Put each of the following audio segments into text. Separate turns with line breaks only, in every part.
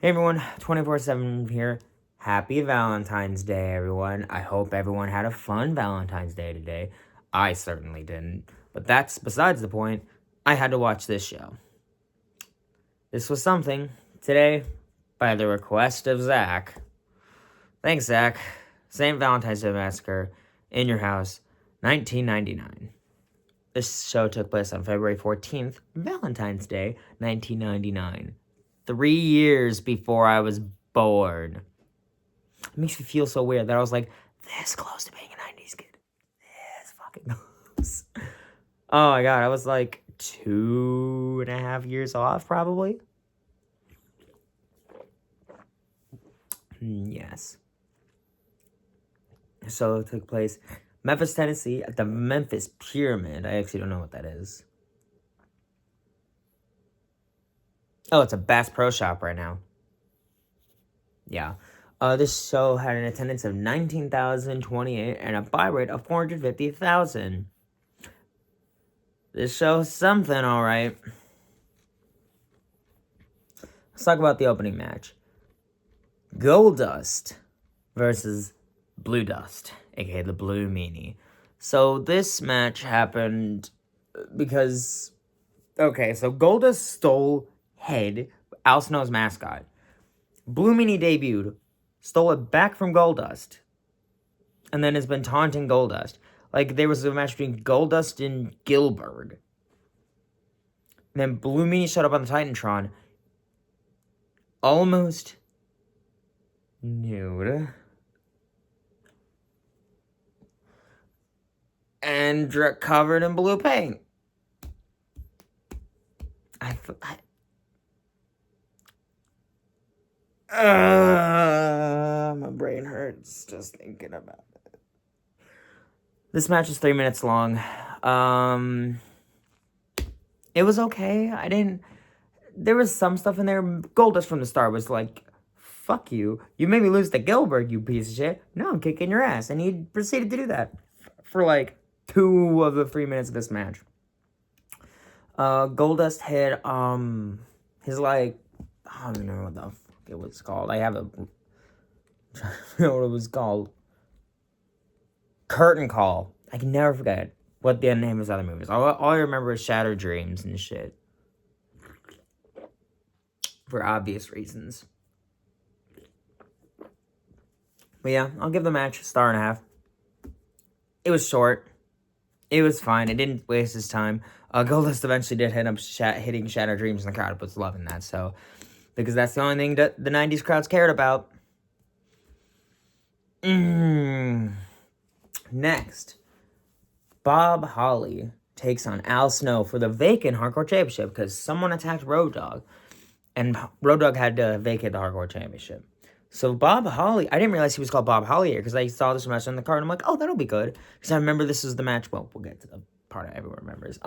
Hey everyone, 24/7 here. Happy Valentine's Day, everyone. I hope everyone had a fun Valentine's Day today. I certainly didn't. But that's besides the point. I had to watch this show. This was something. Today, by the request of Zach. Thanks, Zach. St. Valentine's Day Massacre, in your house, 1999. This show took place on February 14th, Valentine's Day, 1999. 3 years before I was born. It makes me feel so weird that I was like this close to being a 90s kid. This fucking close. Oh my god, I was like 2.5 years off, probably. Yes. So it took place Memphis, Tennessee, at the Memphis Pyramid. I actually don't know what that is. Oh, it's a Bass Pro Shop right now. Yeah. This show had an attendance of 19,028 and a buy rate of 450,000. This show's something, alright. Let's talk about the opening match. Goldust versus Blue Dust, aka the Blue Meanie. So this match happened because, okay, so Goldust stole Head, Al Snow's mascot. Blue Meanie debuted, stole it back from Goldust, and then has been taunting Goldust. Like, there was a match between Goldust and Gilbert. And then Blue Meanie showed up on the Titantron, almost nude, and covered in blue paint. My brain hurts just thinking about it. This match is 3 minutes long. It was okay. There was some stuff in there. Goldust from the start was like, fuck you. You made me lose to Gilbert, you piece of shit. No, I'm kicking your ass. And he proceeded to do that for like 2 of the 3 minutes of this match. Goldust hit, his like, I don't know what the fuck it was called. I don't know what it was called. Curtain Call. I can never forget what the name of his other movies. All I remember is Shattered Dreams and shit. For obvious reasons. But yeah, I'll give the match a 1.5 stars. It was short. It was fine. It didn't waste his time. Goldust eventually did end up hitting Shattered Dreams, and the crowd was loving that. So, because that's the only thing that the 90s crowds cared about. Next, Bob Holly takes on Al Snow for the vacant Hardcore Championship because someone attacked Road Dogg, and Road Dogg had to vacate the Hardcore Championship. So Bob Holly, I didn't realize he was called Bob Holly here because I saw this match on the card and I'm like, oh, that'll be good. Because I remember this was the match. Well, we'll get to the part everyone remembers.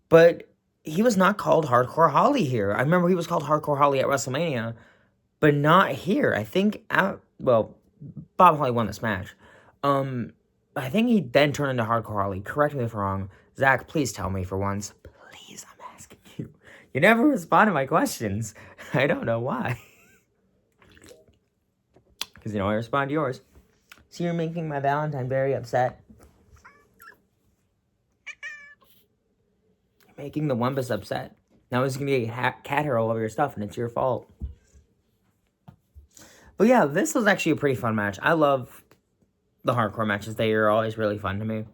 But he was not called Hardcore Holly here. I remember he was called Hardcore Holly at WrestleMania, but not here. I think, Bob Holly won this match. I think he then turned into Hardcore Holly. Correct me if I'm wrong. Zach, please tell me for once. Please, I'm asking you. You never respond to my questions. I don't know why. Because, I respond to yours. So you're making my Valentine very upset. You're making the Wumpus upset. Now he's going to get cat hair all over your stuff, and it's your fault. But yeah, this was actually a pretty fun match. I love the hardcore matches. They are always really fun to me.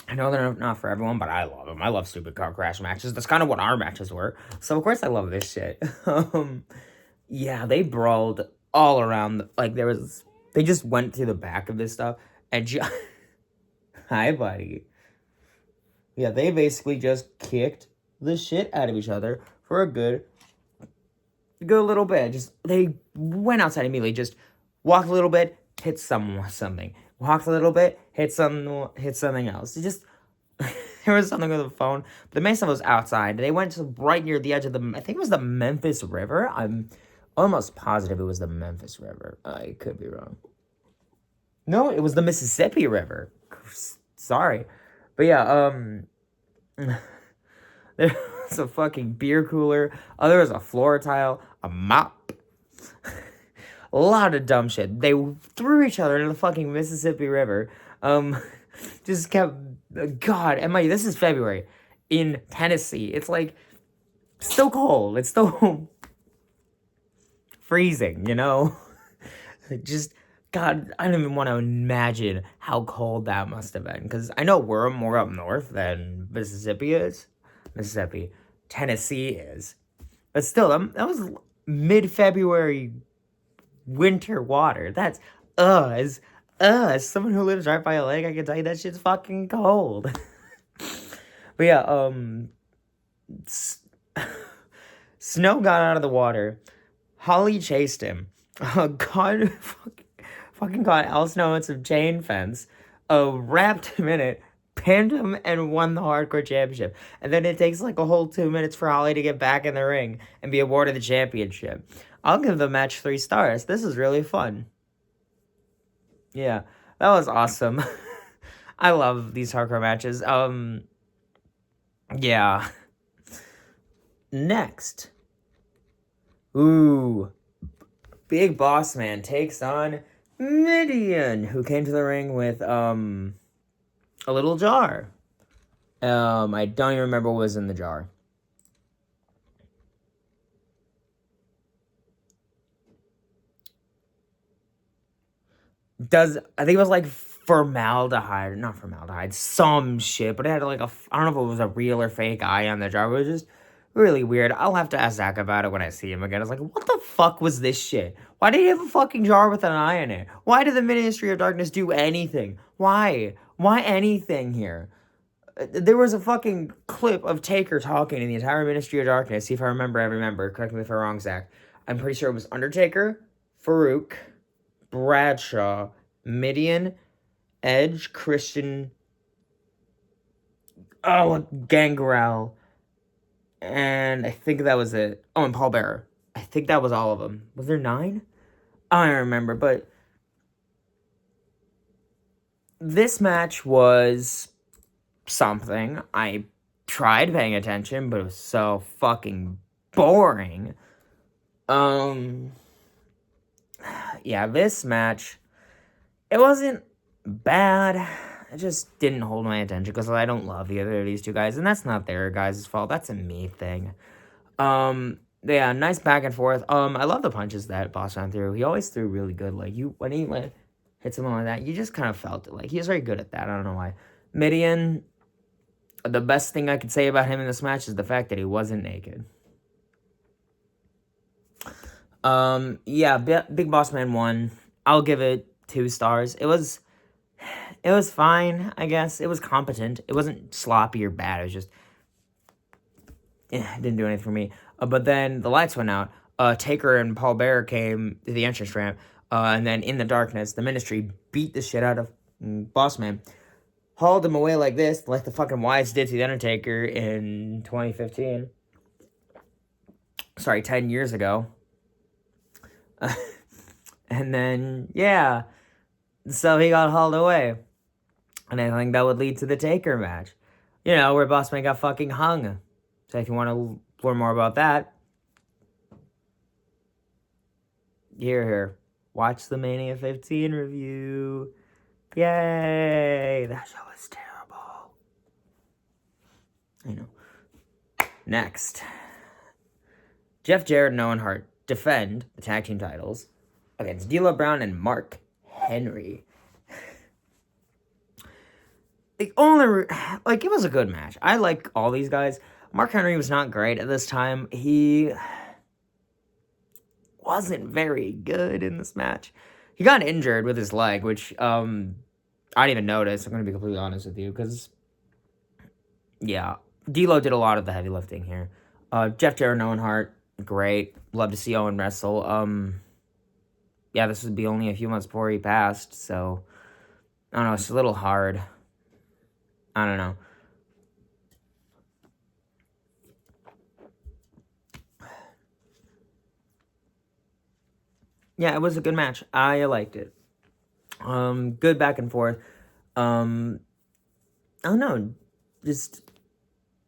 I know they're not for everyone, but I love them. I love stupid car crash matches. That's kind of what our matches were. So, of course, I love this shit. Yeah, they brawled all around. Like, they just went through the back of this stuff. And hi, buddy. Yeah, they basically just kicked the shit out of each other for a good little bit. They went outside immediately. Just walked a little bit, hit something. Walked a little bit, hit something else. There was something with the phone. But the main stuff was outside. They went to right near the edge of I think it was the Memphis River. I'm almost positive it was the Memphis River. I could be wrong. No, it was the Mississippi River. Sorry. But yeah, there was a fucking beer cooler. There was a floor tile, a mop, A lot of dumb shit. They threw each other into the fucking Mississippi River. Just kept... God, and my, this is February. In Tennessee. It's like... Still cold. It's still... freezing, you know? Just... God, I don't even want to imagine how cold that must have been. Because I know we're more up north than Mississippi is. Tennessee is. But still, that was mid-February winter water. That's, as someone who lives right by a lake, I can tell you that shit's fucking cold. But yeah, Snow got out of the water. Holly chased him. God, fucking caught Al Snow in some chain fence. Wrapped him in it. Pinned him and won the hardcore championship. And then it takes like a whole 2 minutes for Holly to get back in the ring and be awarded the championship. I'll give the match 3 stars. This is really fun. Yeah, that was awesome. I love these hardcore matches. Yeah. Next. Ooh. Big Boss Man takes on Midian, who came to the ring with, a little jar. I don't even remember what was in the jar. I think it was like formaldehyde, not formaldehyde, some shit, but it had like I don't know if it was a real or fake eye on the jar. It was just really weird. I'll have to ask Zach about it when I see him again. I was like, what the fuck was this shit? Why did he have a fucking jar with an eye in it? Why did the Ministry of Darkness do anything? Why? Why anything here? There was a fucking clip of Taker talking in the entire Ministry of Darkness. See if I remember. Correct me if I'm wrong, Zach. I'm pretty sure it was Undertaker, Farouk, Bradshaw, Midian, Edge, Christian, Gangrel, and I think that was it. Oh, and Paul Bearer. I think that was all of them. Was there 9? I don't remember, but this match was something. I tried paying attention, but it was so fucking boring. Yeah, this match, it wasn't bad. It just didn't hold my attention because I don't love either of these two guys, and that's not their guys' fault. That's a me thing. Yeah, nice back and forth. I love the punches that Boss Man threw. He always threw really good. Like, when he hit someone like that, you just kind of felt it. Like, he was very good at that. I don't know why. Midian, the best thing I could say about him in this match is the fact that he wasn't naked. Yeah, Big Boss Man won. I'll give it 2 stars. It was fine, I guess. It was competent. It wasn't sloppy or bad. It was just, it didn't do anything for me. But then the lights went out. Taker and Paul Bearer came to the entrance ramp. And then in the darkness, the Ministry beat the shit out of Boss Man. Hauled him away like this, like the fucking Wyatts did to The Undertaker in 2015. Sorry, 10 years ago. And then, yeah. So he got hauled away. And I think that would lead to the Taker match. You know, where Boss Man got fucking hung. So if you want to learn more about that, here. Watch the Mania 15 review. Yay! That show was terrible. I know. Next. Jeff Jarrett and Owen Hart defend the tag team titles against D'Lo Brown and Mark Henry. The only... it was a good match. I like all these guys. Mark Henry was not great at this time. He wasn't very good in this match. He got injured with his leg, which I didn't even notice. I'm going to be completely honest with you, because, yeah, D'Lo did a lot of the heavy lifting here. Jeff Jarrett and Owen Hart, great. Love to see Owen wrestle. Yeah, this would be only a few months before he passed, so, I don't know, it's a little hard. I don't know. Yeah, it was a good match. I liked it. Good back and forth. I don't know. Just,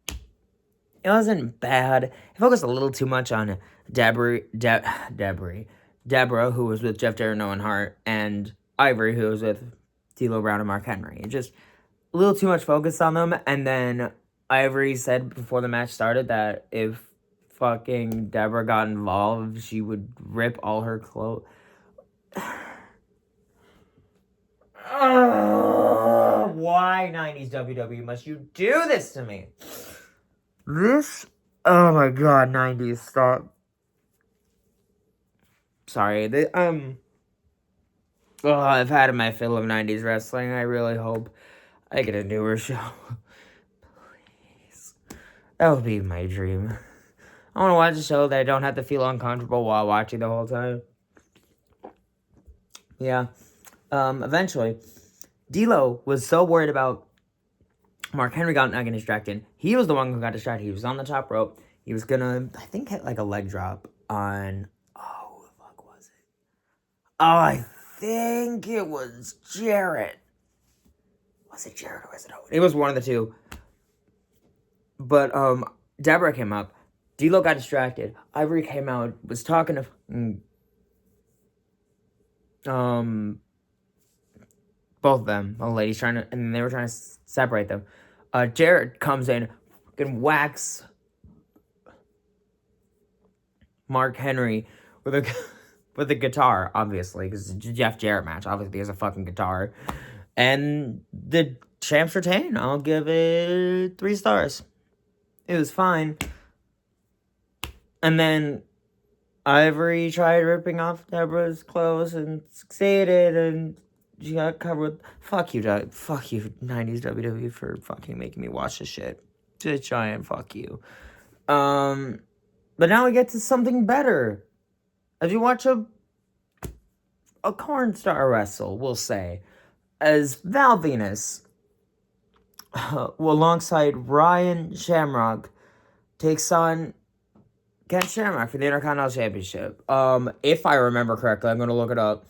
it wasn't bad. It focused a little too much on Debris. Deborah, who was with Jeff Jarrett and Owen Hart, and Ivory, who was with D'Lo Brown and Mark Henry. Just a little too much focus on them. And then Ivory said before the match started that if fucking Deborah got involved, she would rip all her clothes. Why 90s WWE must you do this to me? Oh my god, 90s, stop. Sorry, I've had my fill of 90s wrestling. I really hope I get a newer show. Please. That would be my dream. I want to watch a show that I don't have to feel uncomfortable while watching the whole time. Yeah. Eventually, D'Lo was so worried about Mark Henry not getting distracted. He was the one who got distracted. He was on the top rope. He was gonna, I think, hit like a leg drop on, who the fuck was it? Oh, I think it was Jarrett. Was it Jarrett or was it Owen? It was one of the two. But, Deborah came up. D'Lo got distracted. Ivory came out, was talking to, both of them, the ladies and they were trying to separate them. Jarrett comes in, fucking whacks Mark Henry with a guitar, obviously, because it's a Jeff Jarrett match. Obviously, he has a fucking guitar. And the champs retain. I'll give it 3 stars. It was fine. And then Ivory tried ripping off Deborah's clothes and succeeded, and she got covered with... Fuck you, 90s WWE, for fucking making me watch this shit. Just giant fuck you. But now we get to something better. As you watch a corn star wrestle, we'll say, as Val Venus, alongside Ryan Shamrock, takes on Ken Shamrock for the Intercontinental Championship. If I remember correctly, I'm going to look it up.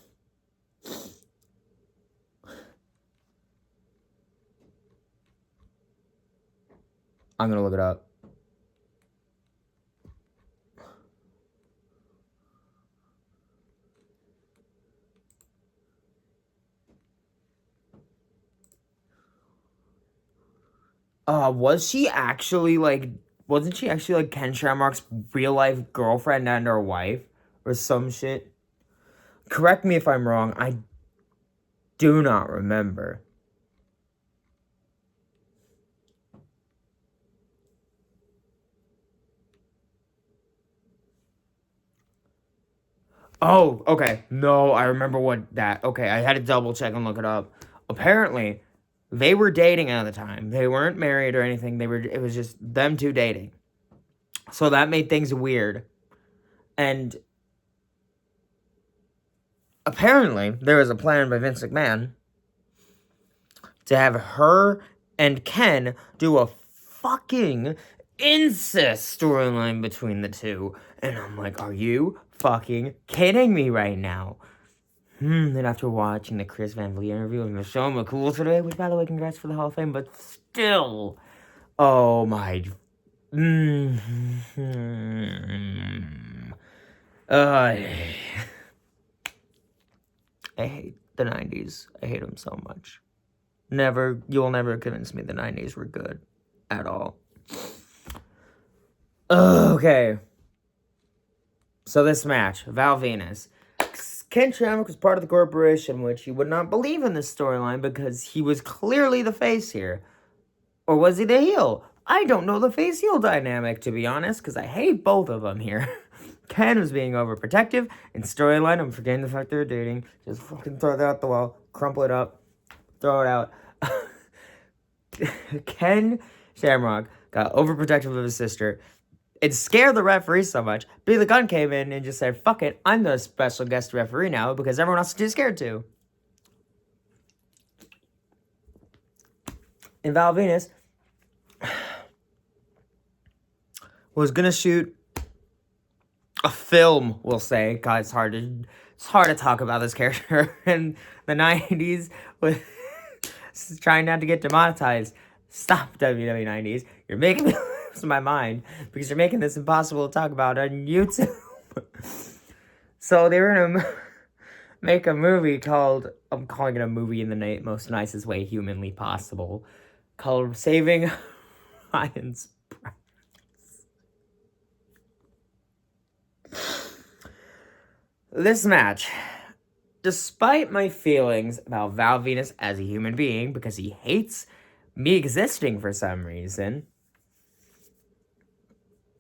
Wasn't she actually like Ken Shamrock's real life girlfriend and her wife? Or some shit? Correct me if I'm wrong, I do not remember. Oh, okay. No, I remember okay, I had to double check and look it up. Apparently, they were dating at the time. They weren't married or anything. It was just them two dating. So that made things weird. And apparently, there was a plan by Vince McMahon to have her and Ken do a fucking incest storyline between the two. And I'm like, are you fucking kidding me right now? Then after watching the Chris Van Vliet interview with Michelle McCool today, which, by the way, congrats for the Hall of Fame, but still, oh my, I hate the 90s. I hate them so much. You'll never convince me the 90s were good at all. Okay. So this match, Val Venus. Ken Shamrock was part of the corporation, which he would not believe in this storyline because he was clearly the face here. Or was he the heel? I don't know the face-heel dynamic, to be honest, because I hate both of them here. Ken was being overprotective. In storyline, I'm forgetting the fact they were dating. Just fucking throw that out the wall. Crumple it up. Throw it out. Ken Shamrock got overprotective of his sister. It scared the referee so much. Billy the Gunn came in and just said, fuck it, I'm the special guest referee now because everyone else is too scared to. And Val Venus was gonna shoot a film, we'll say. God, it's hard to talk about this character in the 90s with trying not to get demonetized. Stop, WWE 90s. You're making me lose my mind because you're making this impossible to talk about on YouTube. So they were gonna make a movie called, I'm calling it a movie in the most nicest way humanly possible, called Saving Ryan's Breath. This match, despite my feelings about Val Venus as a human being, because he hates me existing for some reason,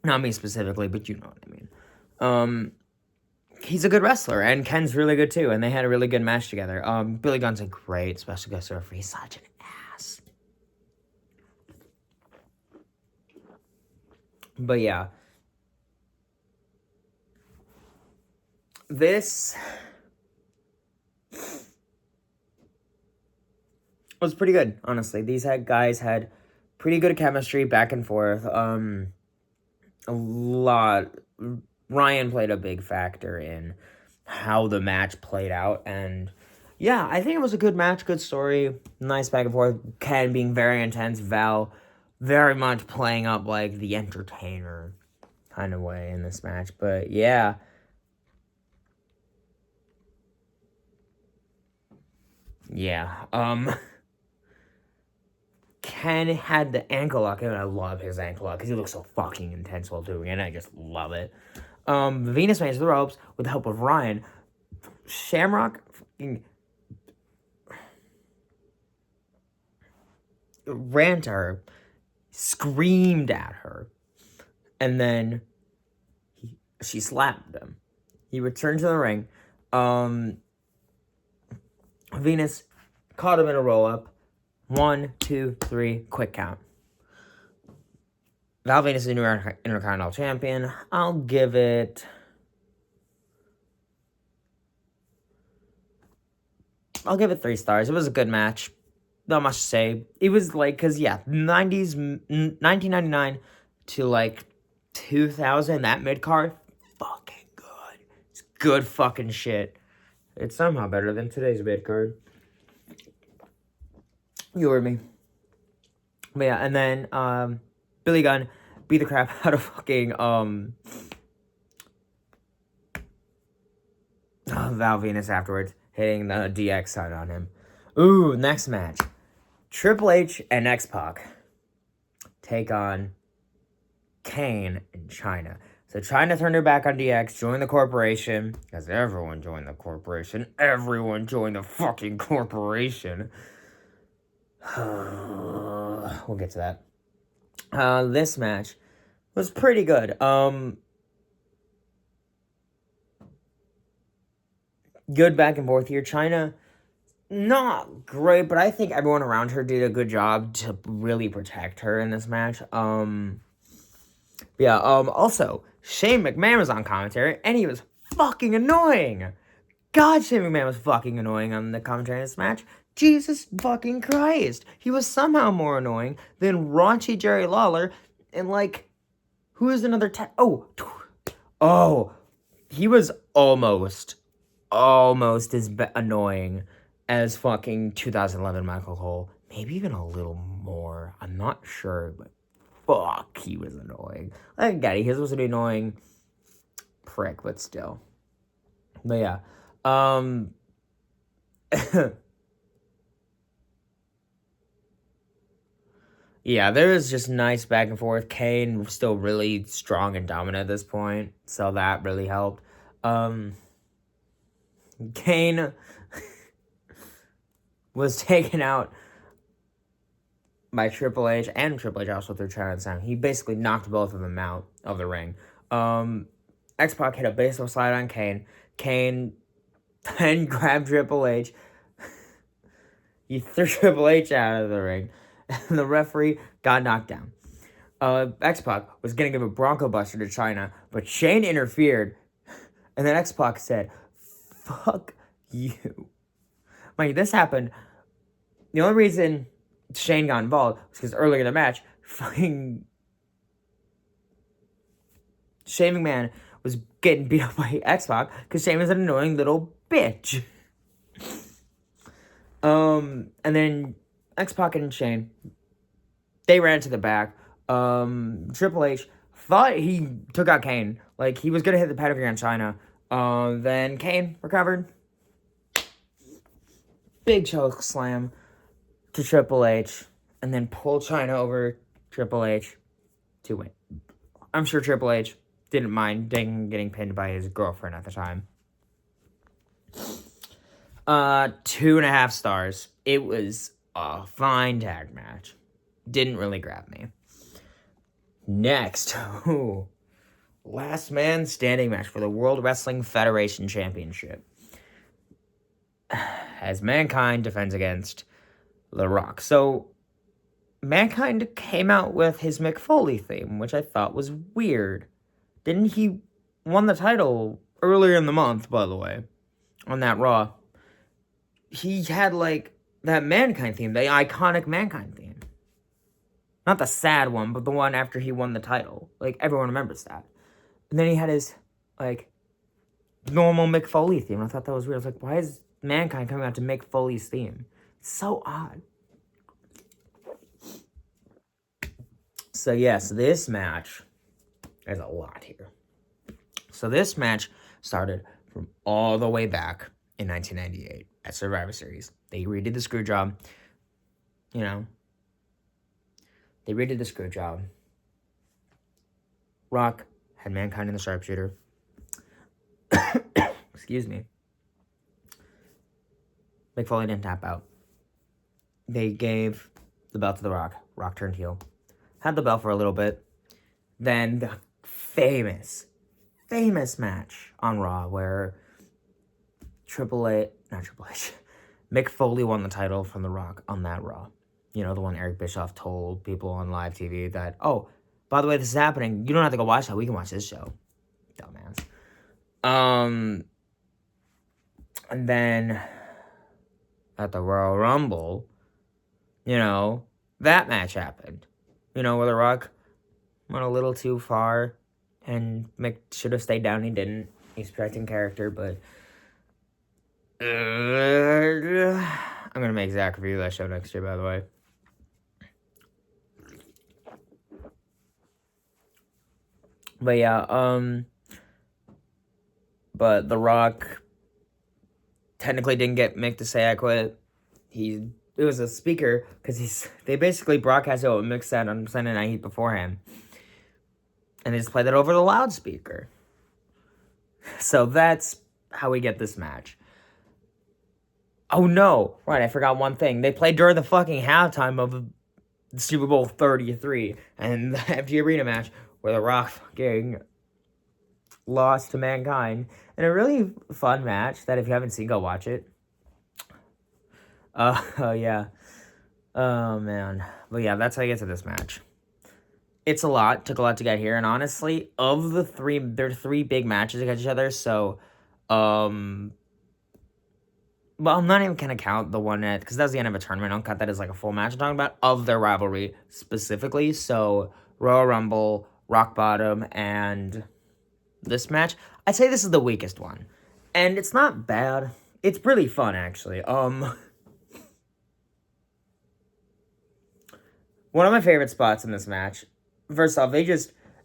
not me specifically, but you know what I mean. He's a good wrestler, and Ken's really good too, and they had a really good match together. Billy Gunn's a great special guest referee. He's such an ass. But yeah. This was pretty good, honestly. These guys had pretty good chemistry back and forth. A lot. Ryan played a big factor in how the match played out, and yeah, I think it was a good match, good story, nice back and forth. Ken being very intense, Val very much playing up like the entertainer kind of way in this match. But yeah. Ken had the ankle lock, and I love his ankle lock because he looks so fucking intense while doing it, and I just love it. Venus managed the ropes with the help of Ryan. Shamrock fucking ran to her, screamed at her, and then she slapped him. He returned to the ring. Venus caught him in a roll-up. 1, 2, 3, quick count. Val Venus is the new Intercontinental Champion. I'll give it 3 stars. It was a good match. Not much to say. It was like, because, yeah, 1999 to, like, 2000, that mid-card, fucking good. It's good fucking shit. It's somehow better than today's mid-card. You heard me. But yeah, and then, Billy Gunn beat the crap out of fucking, Val Venus afterwards, hitting the DX sign on him. Ooh, next match. Triple H and X-Pac take on Kane and China. So China turned her back on DX, joined the corporation, because everyone joined the corporation. Everyone joined the fucking corporation. We'll get to that. This match was pretty good. Good back and forth here. China, not great, but I think everyone around her did a good job to really protect her in this match. Also, Shane McMahon was on commentary, and he was fucking annoying. God, Shane McMahon was fucking annoying on the commentary in this match. Jesus fucking Christ. He was somehow more annoying than raunchy Jerry Lawler, and, like, who is another he was almost as annoying as fucking 2011 Michael Cole. Maybe even a little more. I'm not sure, but fuck, he was annoying. I get it, he was an annoying prick, but still. But yeah. Yeah, there was just nice back and forth. Kane was still really strong and dominant at this point, so that really helped. Kane was taken out by Triple H, and Triple H also threw China down. He basically knocked both of them out of the ring. X-Pac hit a baseball slide on Kane. Kane then grabbed Triple H. He threw Triple H out of the ring, and the referee got knocked down. X-Pac was going to give a Bronco Buster to China, but Shane interfered, and then X-Pac said, "Fuck you." Like, this happened. The only reason Shane got involved was because earlier in the match, fucking Shane McMahon was getting beat up by X-Pac because Shane was an annoying little bitch. And then X-Pac and Shane, they ran to the back. Triple H thought he took out Kane. Like, he was going to hit the pedigree on China. Then Kane recovered. Big choke slam to Triple H. And then pull China over Triple H to win. I'm sure Triple H didn't mind getting pinned by his girlfriend at the time. 2.5 stars. It was a fine tag match. Didn't really grab me. Next, last man standing match for the World Wrestling Federation Championship. As Mankind defends against The Rock. So, Mankind came out with his Mick Foley theme, which I thought was weird. Didn't he won the title earlier in the month, by the way, on that Raw? He had, like, that Mankind theme, the iconic Mankind theme. Not the sad one, but the one after he won the title. Like, everyone remembers that. And then he had his, like, normal Mick Foley theme. I thought that was weird. I was like, why is Mankind coming out to Mick Foley's theme? It's so odd. So, yes, this match, there's a lot here. So, this match started from all the way back in 1998 at Survivor Series. They redid the screw job. You know, they redid the screw job. Rock had Mankind in the sharpshooter. Excuse me. Mick Foley didn't tap out. They gave the belt to The Rock. Rock turned heel. Had the belt for a little bit. Then the famous match on Raw where Mick Foley won the title from The Rock on that Raw. You know, the one Eric Bischoff told people on live TV that, oh, by the way, this is happening. You don't have to go watch that. We can watch this show. Dumbass. And then at the Royal Rumble, you know, that match happened. You know, where The Rock went a little too far and Mick should have stayed down. He didn't. He's protecting character, but I'm going to make Zach review that show next year, by the way. But yeah, but The Rock technically didn't get Mick to say I quit. It was a speaker, because they basically broadcasted what Mick said on Sunday Night Heat beforehand. And they just played that over the loudspeaker. So that's how we get this match. Oh no, right, I forgot one thing. They played during the fucking halftime of Super Bowl 33 and the FG Arena match where The Rock fucking lost to Mankind. And a really fun match that if you haven't seen, go watch it. Yeah. Oh, man. But yeah, that's how you get to this match. It's a lot. Took a lot to get here. And honestly, of the three, there are 3 big matches against each other. So, well, I'm not even going to count the one because that was the end of a tournament. I don't count that as like a full match. I'm talking about of their rivalry specifically. So, Royal Rumble, Rock Bottom, and this match. I'd say this is the weakest one. And it's not bad. It's really fun, actually. One of my favorite spots in this match, first off, in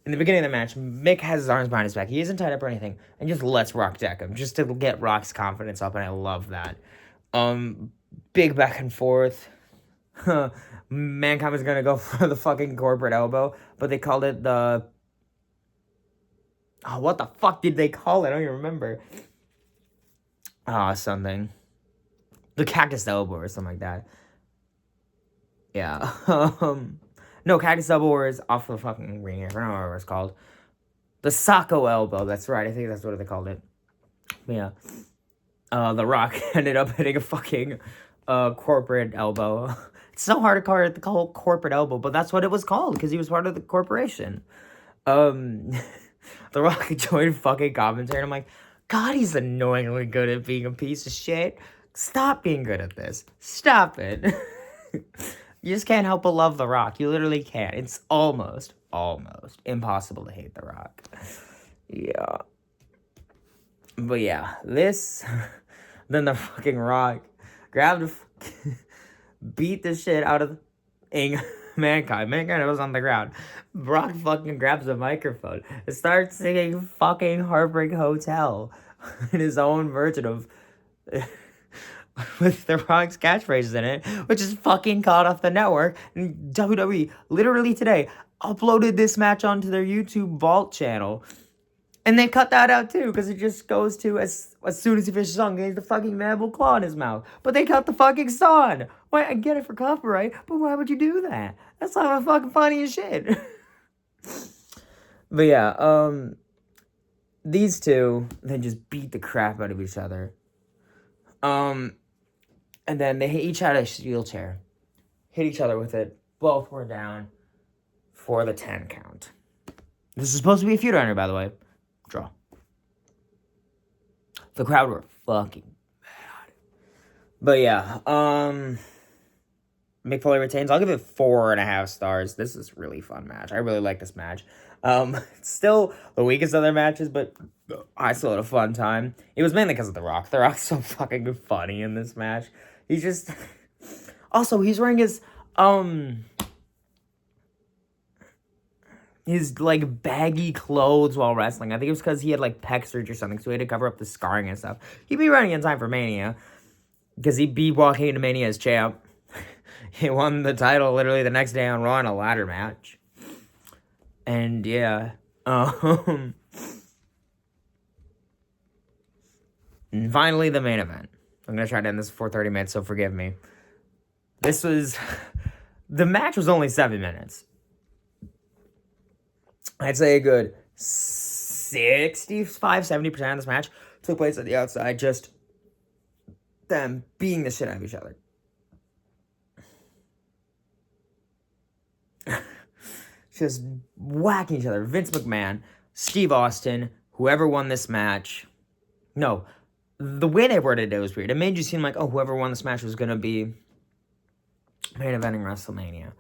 the beginning of the match, Mick has his arms behind his back. He isn't tied up or anything, and just lets Rock deck him, just to get Rock's confidence up, and I love that. Big back and forth. Mankind was gonna go for the fucking corporate elbow, but they called it the... Oh, what the fuck did they call it? I don't even remember. Something. The cactus elbow or something like that. Yeah. No, cactus elbow was off the fucking ring. I don't know what it's called. The Sacco elbow. That's right. I think that's what they called it. But yeah. The Rock ended up hitting a fucking corporate elbow. It's so hard to call it the corporate elbow, but that's what it was called because he was part of the corporation. The Rock joined fucking commentary, and I'm like, God, he's annoyingly good at being a piece of shit. Stop being good at this. Stop it. You just can't help but love The Rock. You literally can't. It's almost impossible to hate The Rock. Yeah. But yeah, then the fucking Rock beat the shit out of Mankind. Mankind was on the ground. Rock fucking grabs a microphone and starts singing fucking Heartbreak Hotel. in his own version of with The Rock's catchphrases in it, which is fucking caught off the network. And WWE literally today uploaded this match onto their YouTube Vault channel. And they cut that out too, because it just goes to as soon as he finishes the song, he has the fucking mandible claw in his mouth. But they cut the fucking song. Why, I get it for copyright, but why would you do that? That's not fucking funny as shit. But yeah, these two, they just beat the crap out of each other. And then they each had a steel chair. Hit each other with it. Both were down for the 10 count. This is supposed to be a feud ender, by the way. Draw. The crowd were fucking mad. But yeah, Mick Foley retains. I'll give it 4.5 stars. This is a really fun match. I really like this match. It's still the weakest of their matches, but I still had a fun time. It was mainly because of The Rock. The Rock's so fucking funny in this match. He's just... Also, he's wearing his, like, baggy clothes while wrestling. I think it was because he had, like, pec surgery or something, so he had to cover up the scarring and stuff. He'd be running in time for Mania, because he'd be walking into Mania as champ. He won the title literally the next day on Raw in a ladder match. And, yeah. And finally, the main event. I'm going to try to end this before 30 minutes, so forgive me. This was... The match was only 7 minutes. I'd say a good 65-70% of this match took place at the outside, just them beating the shit out of each other. Just whacking each other. Vince McMahon, Steve Austin, whoever won this match. No, the way they worded it was weird. It made you seem like, oh, whoever won this match was going to be main eventing WrestleMania.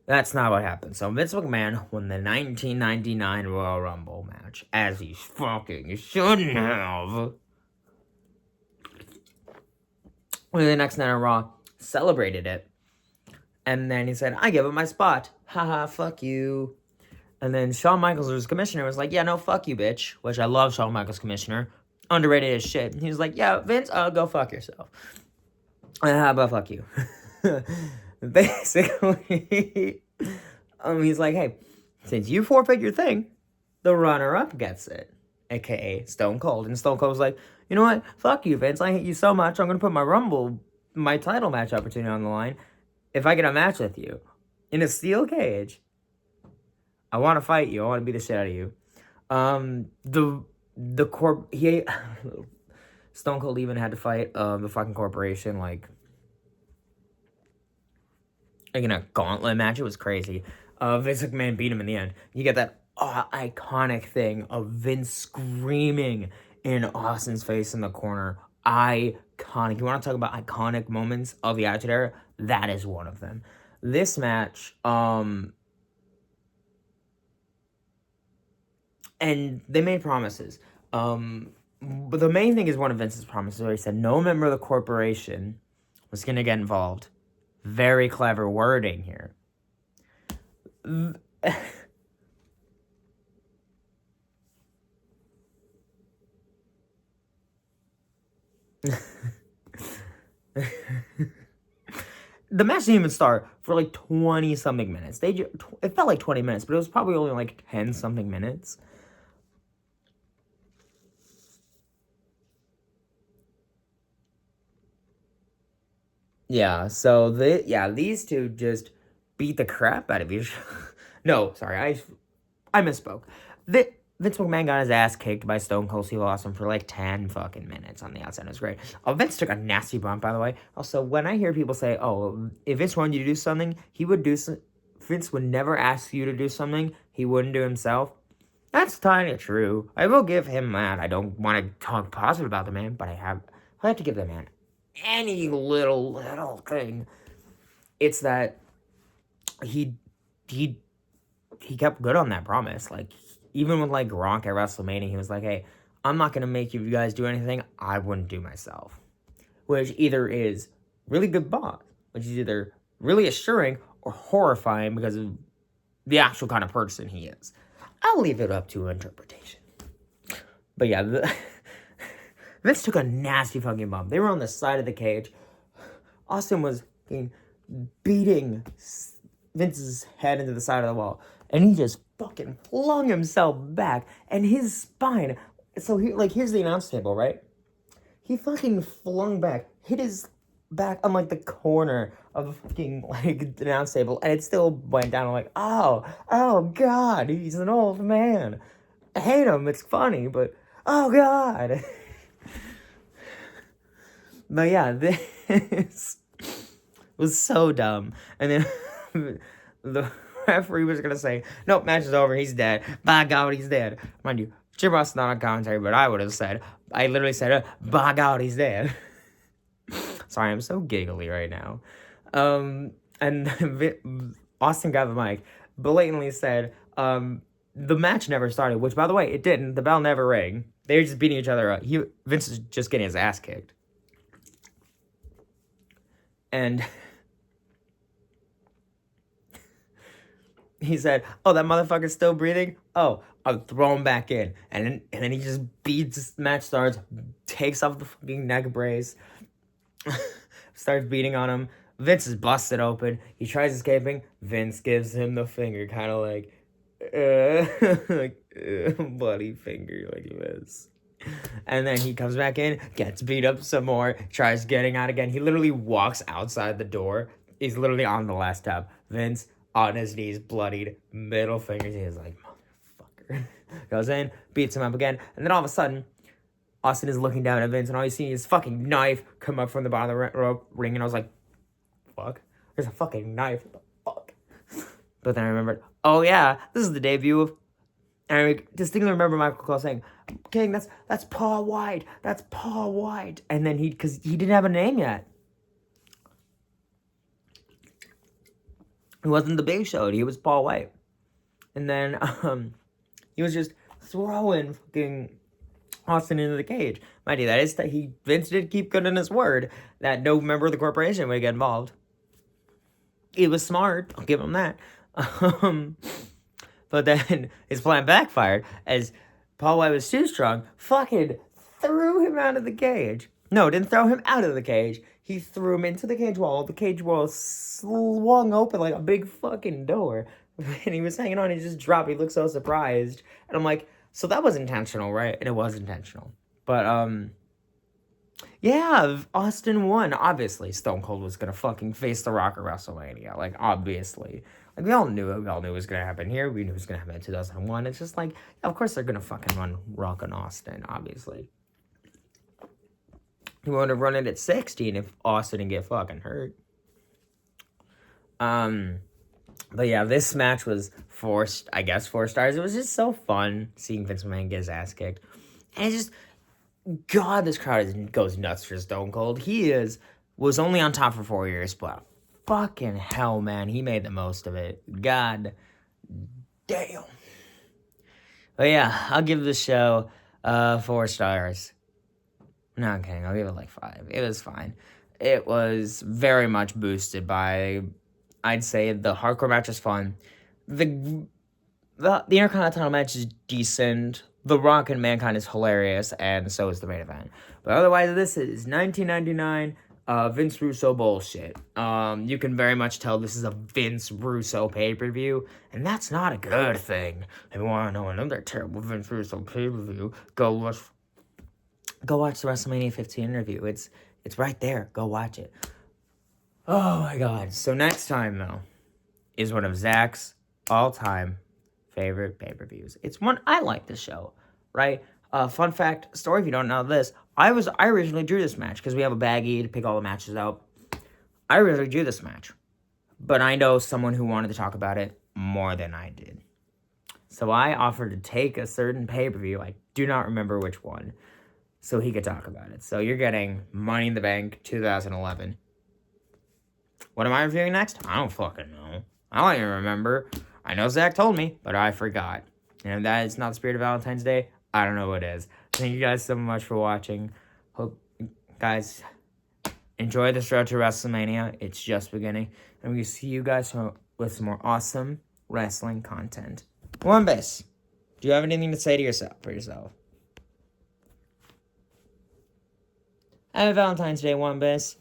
That's not what happened. So Vince McMahon won the 1999 Royal Rumble match, as he fucking shouldn't have. The next night on Raw, celebrated it. And then he said, I give it my spot. Haha, fuck you. And then Shawn Michaels, who's commissioner, was like, yeah, no, fuck you, bitch. Which I love Shawn Michaels, commissioner. Underrated as shit. He was like, yeah, Vince, go fuck yourself. How about fuck you? Basically, he's like, hey, since you forfeit your thing, the runner-up gets it, aka Stone Cold. And Stone Cold was like, you know what, fuck you, Vince, I hate you so much, I'm gonna put my title match opportunity on the line if I get a match with you in a steel cage. I want to fight you, I want to beat the shit out of you. Stone Cold even had to fight the fucking corporation, like in a gauntlet match. It was crazy. Vince McMahon beat him in the end. You get that iconic thing of Vince screaming in Austin's face in the corner. Iconic. You want to talk about iconic moments of the Attitude Era? That is one of them. This match, and they made promises. But the main thing is one of Vince's promises where he said no member of the corporation was going to get involved. Very clever wording here. The match didn't even start for like 20-something minutes. It felt like 20 minutes, but it was probably only like 10-something minutes. Yeah, so these two just beat the crap out of each other. No, sorry, I misspoke. Vince McMahon got his ass kicked by Stone Cold Steve Austin for like 10 fucking minutes on the outside. It was great. Vince took a nasty bump, by the way. Also, when I hear people say, oh, if Vince wanted you to do something, Vince would never ask you to do something he wouldn't do himself. That's kind of true. I will give him that. I don't want to talk positive about the man, but I have to give the man any little thing. It's that he kept good on that promise. Like, even with like Gronk at WrestleMania, he was like, hey, I'm not gonna make you guys do anything I wouldn't do myself. Which either is really good boss, which is either really assuring or horrifying because of the actual kind of person he is. I'll leave it up to interpretation. But yeah, Vince took a nasty fucking bump. They were on the side of the cage. Austin was beating Vince's head into the side of the wall. And he just fucking flung himself back. And his spine... So, here's the announce table, right? He fucking flung back, hit his back on, like, the corner of the fucking, like, announce table. And it still went down. I'm like, oh, God, he's an old man. I hate him. It's funny, but... Oh, God. But, yeah, this was so dumb. And then the referee was going to say, nope, match is over. He's dead. By God, he's dead. Mind you, Jim Ross not on commentary, but I would have said, I literally said, by God, he's dead. Sorry, I'm so giggly right now. And Austin got the mic, blatantly said, the match never started, which, by the way, it didn't. The bell never rang. They were just beating each other up. Vince is just getting his ass kicked. And he said, oh, that motherfucker's still breathing? Oh, I'll throw him back in. And then he just beats, match starts, takes off the fucking neck brace, starts beating on him. Vince is busted open. He tries escaping. Vince gives him the finger, kind of like, bloody finger like this. And then he comes back in, gets beat up some more, tries getting out again. He literally walks outside the door. He's literally on the last tab. Vince on his knees, bloodied, middle fingers. He's like, motherfucker. Goes in, beats him up again. And then all of a sudden, Austin is looking down at Vince, and all you see is fucking knife come up from the bottom of the rope ring. And I was like, fuck? There's a fucking knife. What the fuck? But then I remembered, oh yeah, this is the debut of... And I distinctly remember Michael Cole saying, King, that's Paul White. That's Paul White. And then because he didn't have a name yet. He wasn't the Big Show. He was Paul White. And then he was just throwing fucking Austin into the cage. Mind you, that is that Vince did keep good in his word that no member of the corporation would get involved. He was smart. I'll give him that. But then his plan backfired as Paul White was too strong, fucking threw him out of the cage. No, didn't throw him out of the cage. He threw him into the cage wall. The cage wall swung open like a big fucking door. And he was hanging on, he just dropped. He looked so surprised. And I'm like, so that was intentional, right? And it was intentional. But, yeah, Austin won. Obviously, Stone Cold was gonna fucking face The Rock at WrestleMania. Like, obviously. Like, we all knew it. We all knew it was going to happen here. We knew it was going to happen in 2001. It's just like, of course they're going to fucking run Rock and Austin, obviously. He would have run it at 16 if Austin didn't get fucking hurt. But yeah, this match was 4 stars. It was just so fun seeing Vince McMahon get his ass kicked. And it's just, God, this crowd goes nuts for Stone Cold. Was only on top for 4 years, but fucking hell, man, he made the most of it. God damn. But yeah, I'll give this show 4 stars. No, I'm kidding. I'll give it like 5. It was fine. It was very much boosted by, I'd say, the hardcore match is fun. The Intercontinental match is decent. The Rock and Mankind is hilarious, and so is the main event. But otherwise, this is 1999. Vince Russo bullshit. You can very much tell this is a Vince Russo pay-per-view, and that's not a good thing. If you want to know another terrible Vince Russo pay-per-view, go watch the WrestleMania 15 interview. It's right there. Go watch it. Oh my God. So next time, though, is one of Zach's all-time favorite pay-per-views. It's one I like the show, right? Fun fact, story if you don't know this, I originally drew this match because we have a baggie to pick all the matches out. I originally drew this match, but I know someone who wanted to talk about it more than I did. So I offered to take a certain pay-per-view, I do not remember which one, so he could talk about it. So you're getting Money in the Bank 2011. What am I reviewing next? I don't fucking know. I don't even remember. I know Zach told me, but I forgot. And if that is not the spirit of Valentine's Day, I don't know what is. Thank you guys so much for watching. Hope you guys enjoy this road to WrestleMania. It's just beginning. And we see you guys with some more awesome wrestling content. One base. Do you have anything to say to yourself for yourself? Have a Valentine's Day one, Biss.